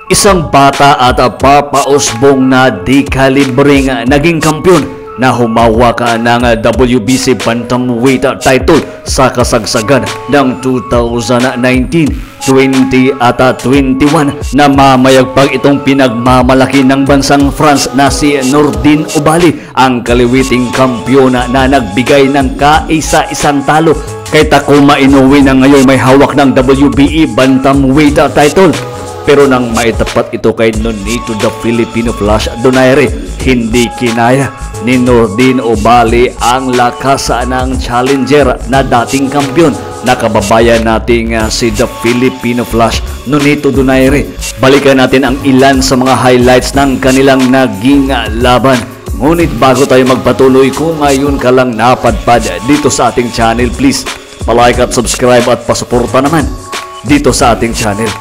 Isang bata at papausbong na di-kalibring naging kampiyon na humawak ng WBC Bantamweight title sa kasagsagan ng 2019, 20 at 21 na mamayagpag itong pinagmamalaki ng bansang France na si Nordine Oubaali, ang kaliwiting kampiyon na nagbigay ng kaisa-isang talo kay Takuma Inoue na ngayon may hawak ng WBE Bantamweight title. Pero nang maitapat ito kay Nonito the Filipino Flash Donaire, hindi kinaya ni Nordine Oubaali ang lakas ng challenger na dating kampiyon na kababayan nating si the Filipino Flash Nonito Donaire. Balikan natin ang ilan sa mga highlights ng kanilang naging laban. Ngunit bago tayo magpatuloy, kung ngayon ka lang napadpad dito sa ating channel, please palike at subscribe at pasuporta naman dito sa ating channel.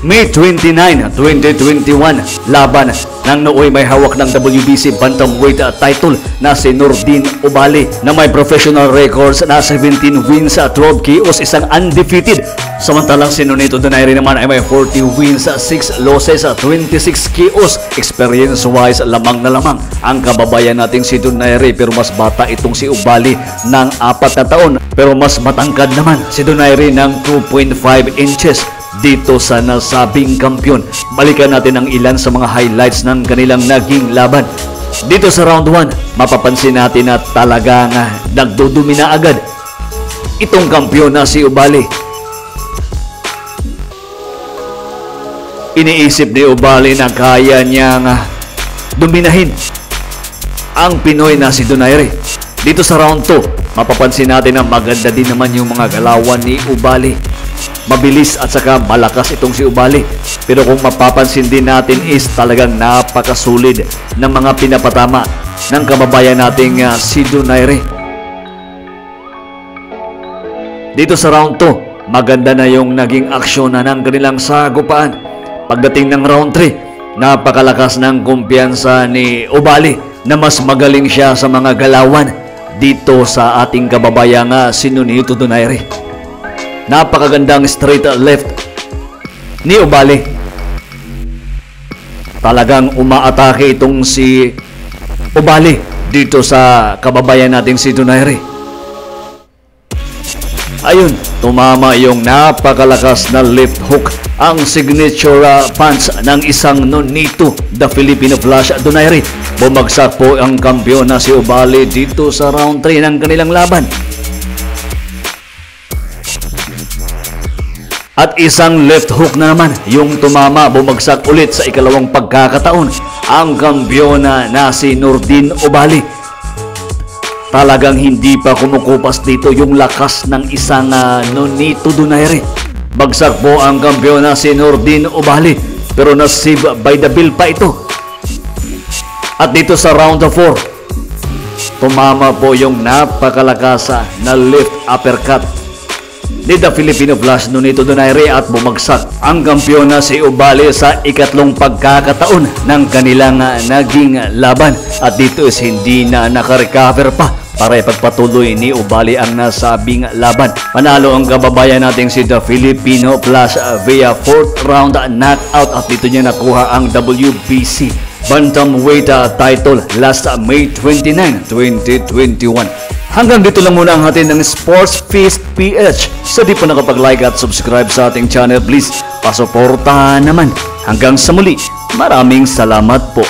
May 29, 2021, laban ng nooy may hawak ng WBC Bantamweight title na si Nordine Oubaali na may professional records na 17 wins, 12 KOs, isang undefeated. Samantalang si Nonito Donaire naman ay may 40 wins, 6 losses, 26 KOs. Experience-wise, lamang na lamang ang kababayan nating si Donaire, pero mas bata itong si Oubaali ng 4 na taon. Pero mas matangkad naman si Donaire ng 2.5 inches. Dito sa nasabing kampiyon, balikan natin ang ilan sa mga highlights ng kanilang naging laban. Dito sa round 1, mapapansin natin na talagang nagdudumi na agad itong kampiyon na si Oubaali. Iniisip ni Oubaali na kaya niyang dominahin ang Pinoy na si Donaire. Dito sa round 2, mapapansin natin na maganda din naman yung mga galawan ni Oubaali. Mabilis at saka malakas itong si Oubaali. Pero kung mapapansin din natin is talagang napakasulit ng mga pinapatama ng kababayan nating si Donaire. Dito sa round 2, maganda na yung naging aksyon na ng kanilang sagupaan. Pagdating ng round 3, napakalakas ng kumpiyansa ni Oubaali na mas magaling siya sa mga galawan dito sa ating kababayan si Nonito Donaire. Napakagandang straight left ni Oubaali. Talagang umaatake itong si Oubaali dito sa kababayan nating si Donaire. Ayun, tumama yung napakalakas na left hook, ang signature punch ng isang Nonito the Filipino Flash Donaire. Bumagsak po ang kampiyon na si Oubaali dito sa round 3 ng kanilang laban. At isang left hook na naman yung tumama, bumagsak ulit sa ikalawang pagkakataon ang kampiyon na si Nordine Oubaali. Talagang hindi pa kumukupas dito yung lakas ng isang Nonito Donaire. Bagsak po ang kampiyon na si Nordine Oubaali, pero nasave by the bell pa ito. At dito sa round 4, tumama po yung napakalakas na left uppercut ni the Filipino Flash Nonito Donaire at bumagsak ang kampiyon na si Oubaali sa ikatlong pagkakataon ng kanilang naging laban. At dito is hindi na nakarecover pa para ipagpatuloy ni Oubaali ang nasabing laban. Panalo ang kababayan nating si the Filipino Flash via 4th round knockout at dito niya nakuha ang WBC Bantamweight title last May 29, 2021. Hanggang dito lang muna ang atin ng Sports Feast PH. Sa di pa nakapag-like at subscribe sa ating channel, please pasuportahan naman. Hanggang sa muli, maraming salamat po.